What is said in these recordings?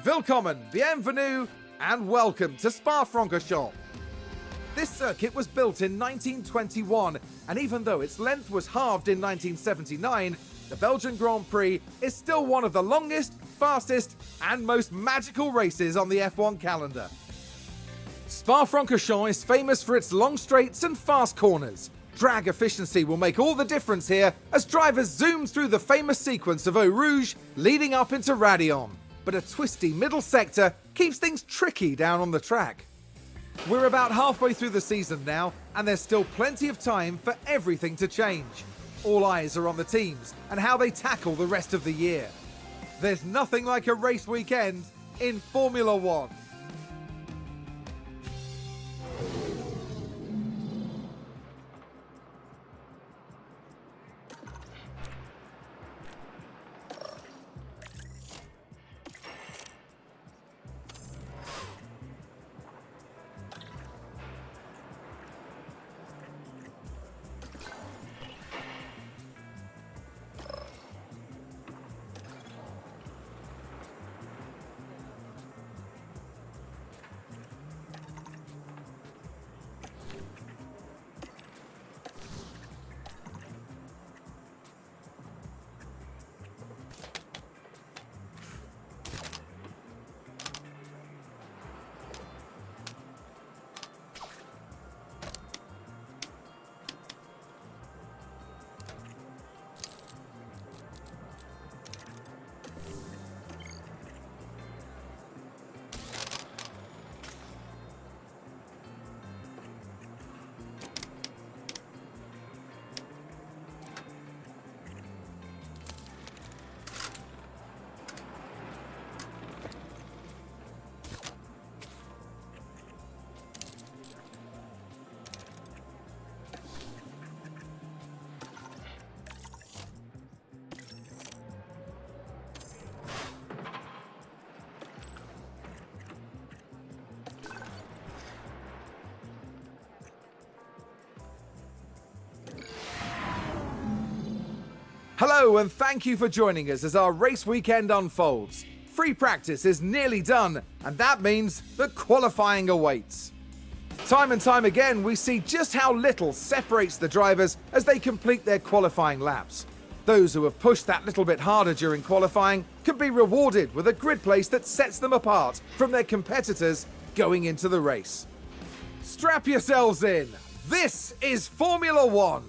Willkommen, bienvenue, and welcome to Spa-Francorchamps. This circuit was built in 1921, and even though its length was halved in 1979, the Belgian Grand Prix is still one of the longest, fastest, and most magical races on the F1 calendar. Spa-Francorchamps is famous for its long straights and fast corners. Drag efficiency will make all the difference here as drivers zoom through the famous sequence of Eau Rouge leading up into Raidillon. But a twisty middle sector keeps things tricky down on the track. We're about halfway through the season now, and there's still plenty of time for everything to change. All eyes are on the teams and how they tackle the rest of the year. There's nothing like a race weekend in Formula One. Hello and thank you for joining us as our race weekend unfolds. Free practice is nearly done, and that means that qualifying awaits. Time and time again, we see just how little separates the drivers as they complete their qualifying laps. Those who have pushed that little bit harder during qualifying can be rewarded with a grid place that sets them apart from their competitors going into the race. Strap yourselves in. This is Formula One.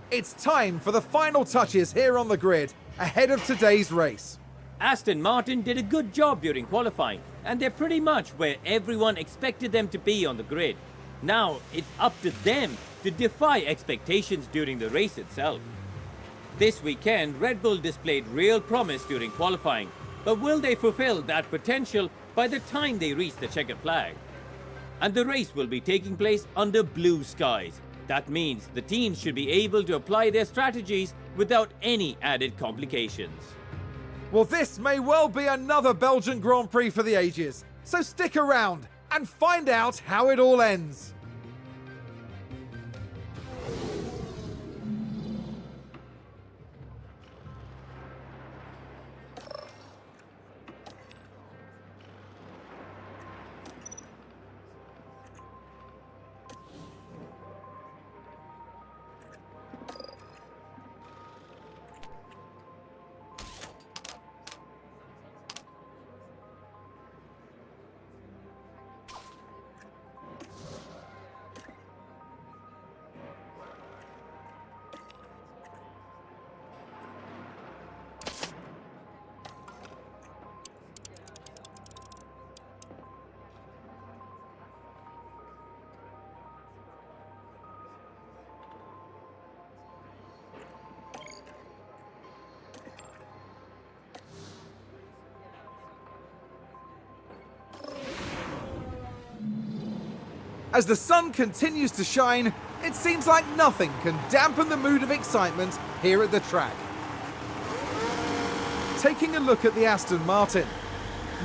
It's time for the final touches here on the grid ahead of today's race. Aston Martin did a good job during qualifying, and they're pretty much where everyone expected them to be on the grid. Now, it's up to them to defy expectations during the race itself. This weekend, Red Bull displayed real promise during qualifying, but will they fulfill that potential by the time they reach the checkered flag? And the race will be taking place under blue skies. That means the teams should be able to apply their strategies without any added complications. Well, this may well be another Belgian Grand Prix for the ages, so stick around and find out how it all ends. As the sun continues to shine, it seems like nothing can dampen the mood of excitement here at the track. Taking a look at the Aston Martin.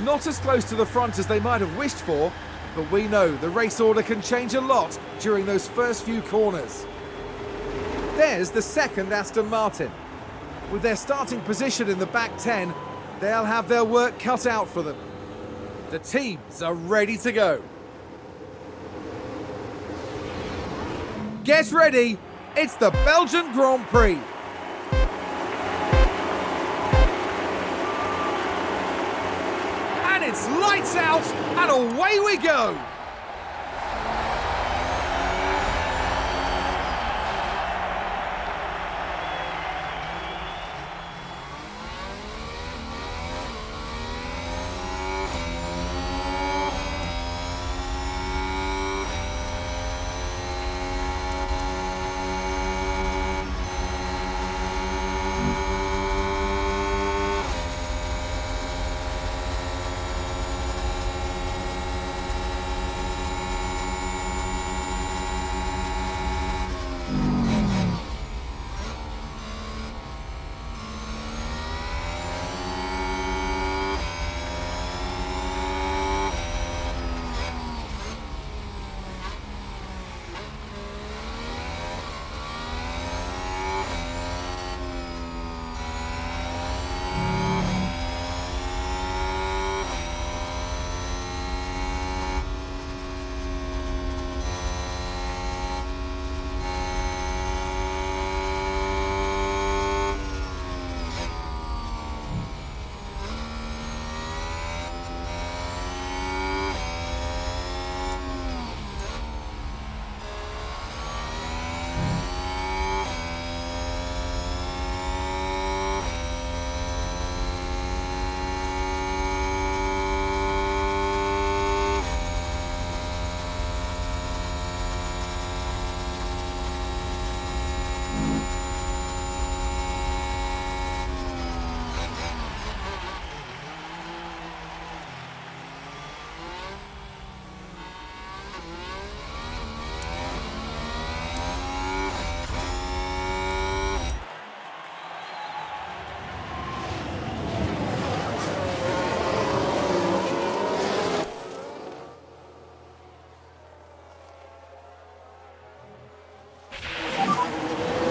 Not as close to the front as they might have wished for, but we know the race order can change a lot during those first few corners. There's the second Aston Martin. With their starting position in the back 10, they'll have their work cut out for them. The teams are ready to go. Get ready, it's the Belgian Grand Prix. And it's lights out and away we go.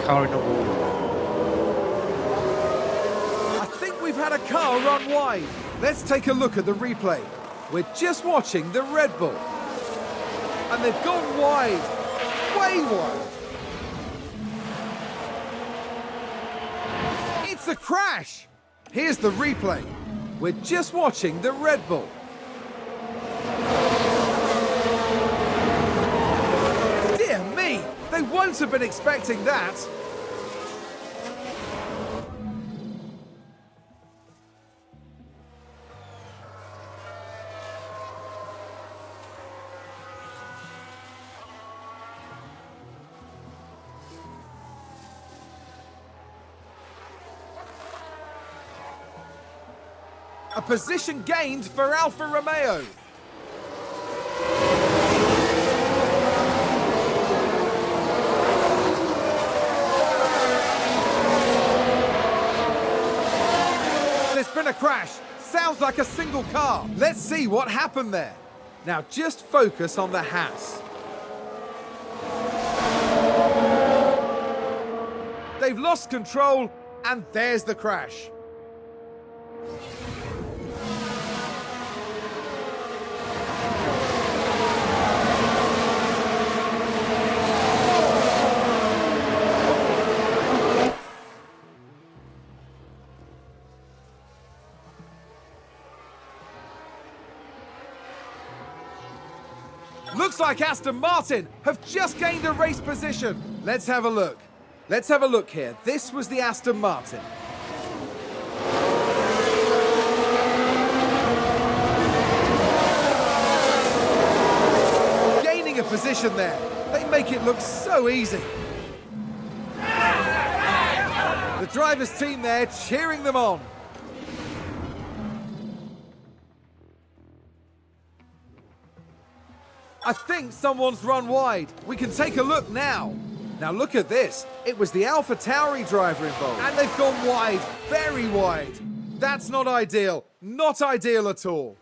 Car in the wall. I think we've had a car run wide. Let's take a look at the replay. We're just watching the Red Bull. And they've gone wide. Way wide. It's a crash. Here's the replay. We're just watching the Red Bull. Dear me, they won't have been expecting that. A position gained for Alfa Romeo. There's been a crash. Sounds like a single car. Let's see what happened there. Now just focus on the Haas. They've lost control, and there's the crash. Looks like Aston Martin have just gained a race position. Let's have a look. Let's have a look here. This was the Aston Martin. Gaining a position there. They make it look so easy. The driver's team there cheering them on. I think someone's run wide. We can take a look now. Now look at this. It was the AlphaTauri driver involved. And they've gone wide, very wide. That's not ideal. Not ideal at all.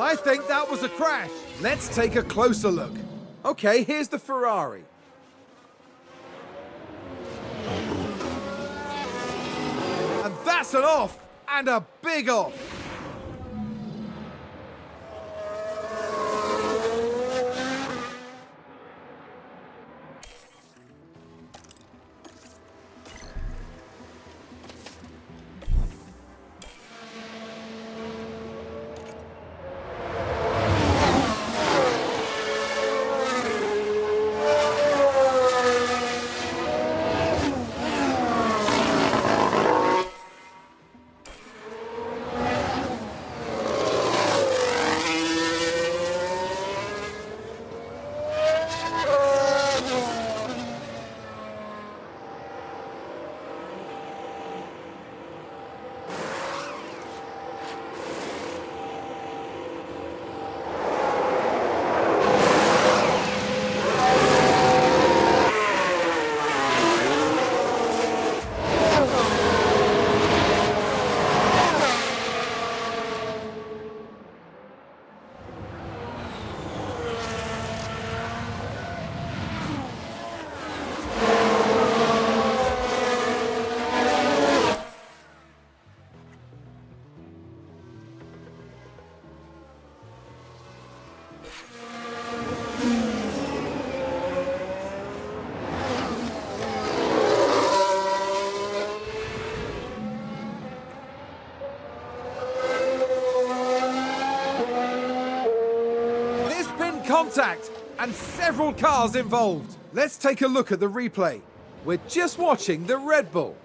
I think that was a crash. Let's take a closer look. Okay, here's the Ferrari. And that's an off, and a big off. Contact and several cars involved. Let's take a look at the replay. We're just watching the Red Bull.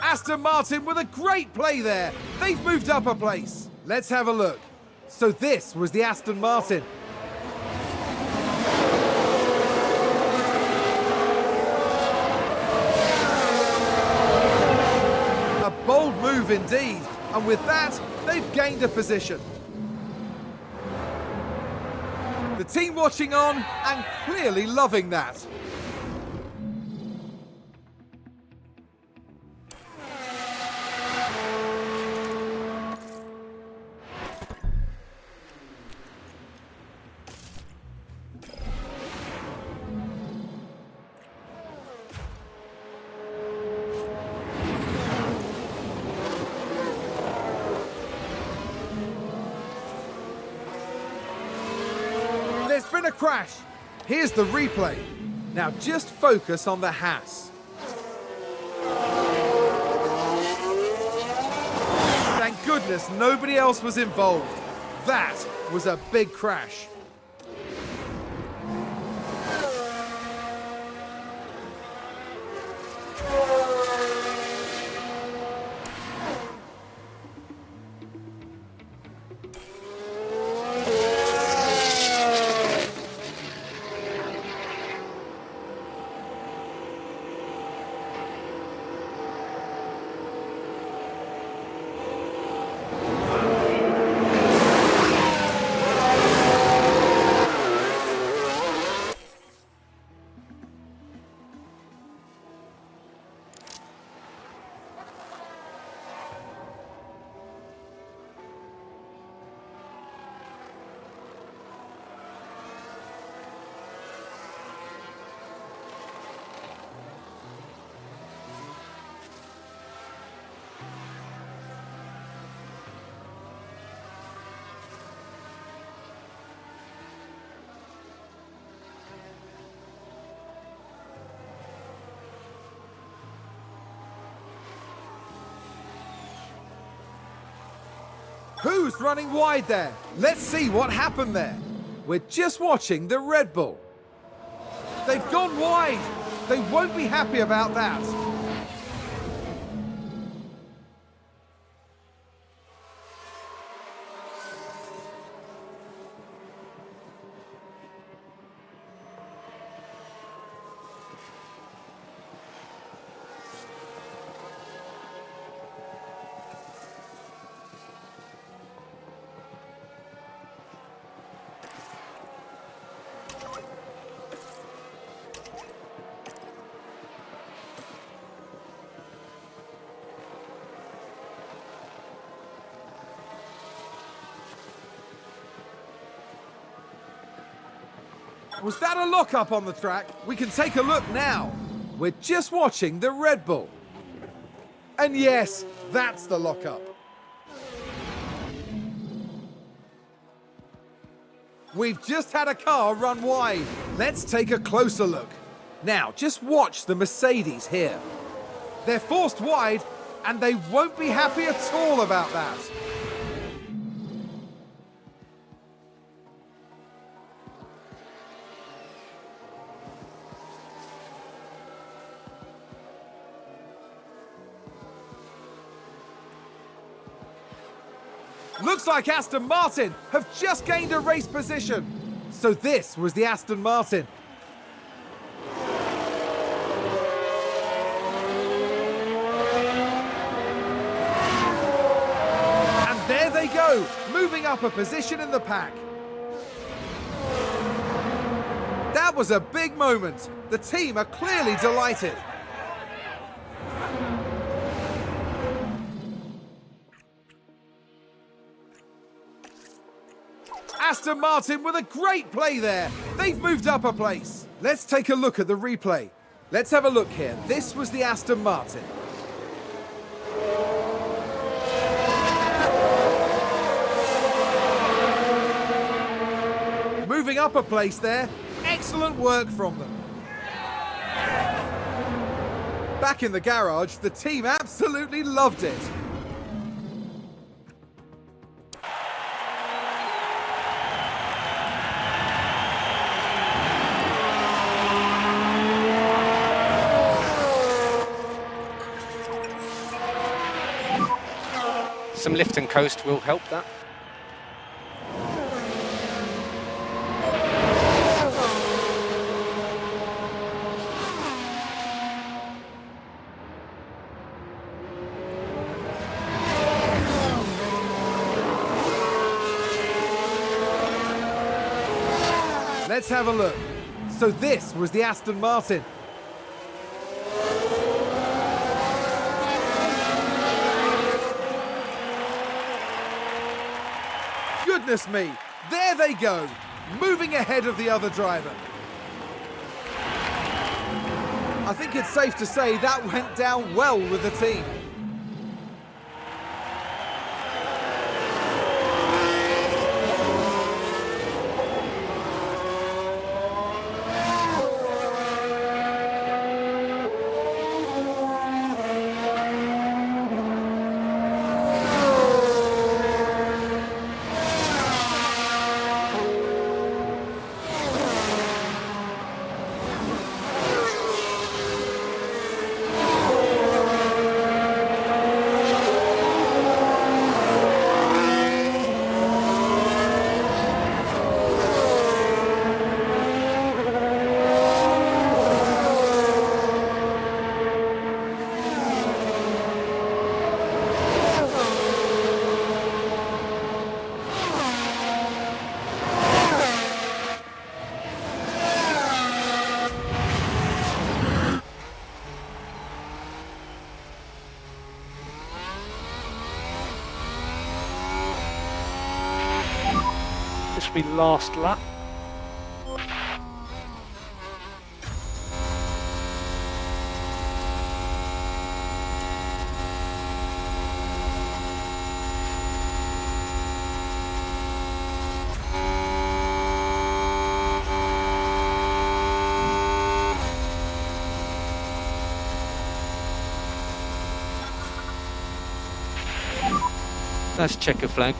Aston Martin with a great play there. They've moved up a place. Let's have a look. So this was the Aston Martin. A bold move indeed. And with that, they've gained a position. The team watching on and clearly loving that. There's been a crash. Here's the replay. Now just focus on the Haas. Thank goodness nobody else was involved. That was a big crash. Who's running wide there? Let's see what happened there. We're just watching the Red Bull. They've gone wide. They won't be happy about that. Was that a lock-up on the track? We can take a look now. We're just watching the Red Bull. And yes, that's the lock-up. We've just had a car run wide. Let's take a closer look. Now, just watch the Mercedes here. They're forced wide, and they won't be happy at all about that. Looks like Aston Martin have just gained a race position. So this was the Aston Martin. And there they go, moving up a position in the pack. That was a big moment. The team are clearly delighted. Aston Martin with a great play there. They've moved up a place. Let's take a look at the replay. Let's have a look here. This was the Aston Martin. Moving up a place there. Excellent work from them. Back in the garage, the team absolutely loved it. some lift and coast will help that. Let's have a look. So this was the Aston Martin. Goodness me, there they go, moving ahead of the other driver. I think it's safe to say that went down well with the team. This will be last lap. That's checker flag.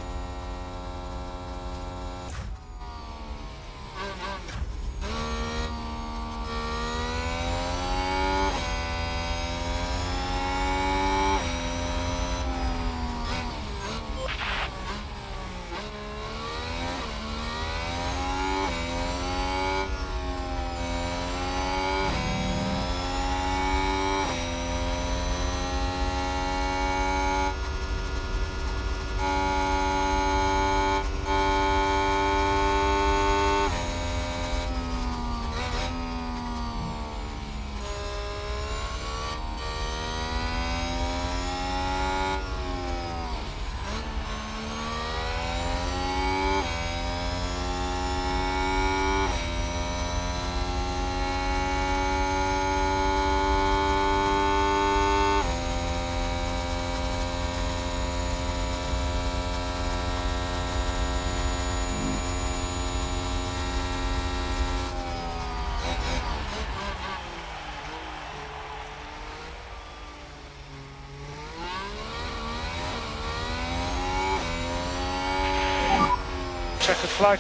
Checkered flag.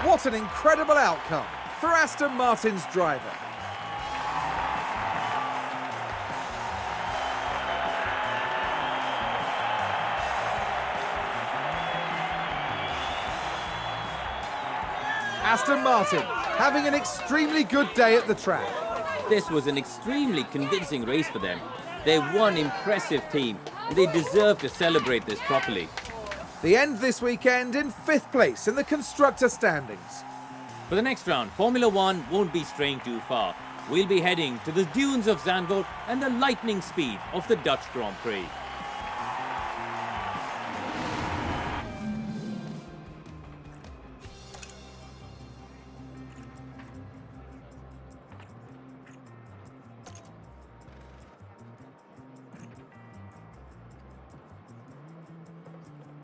What an incredible outcome for Aston Martin's driver. Aston Martin having an extremely good day at the track. This was an extremely convincing race for them. They're one impressive team, and they deserve to celebrate this properly. The end this weekend in 5th place in the constructor standings. For the next round, Formula One won't be straying too far. We'll be heading to the dunes of Zandvoort and the lightning speed of the Dutch Grand Prix.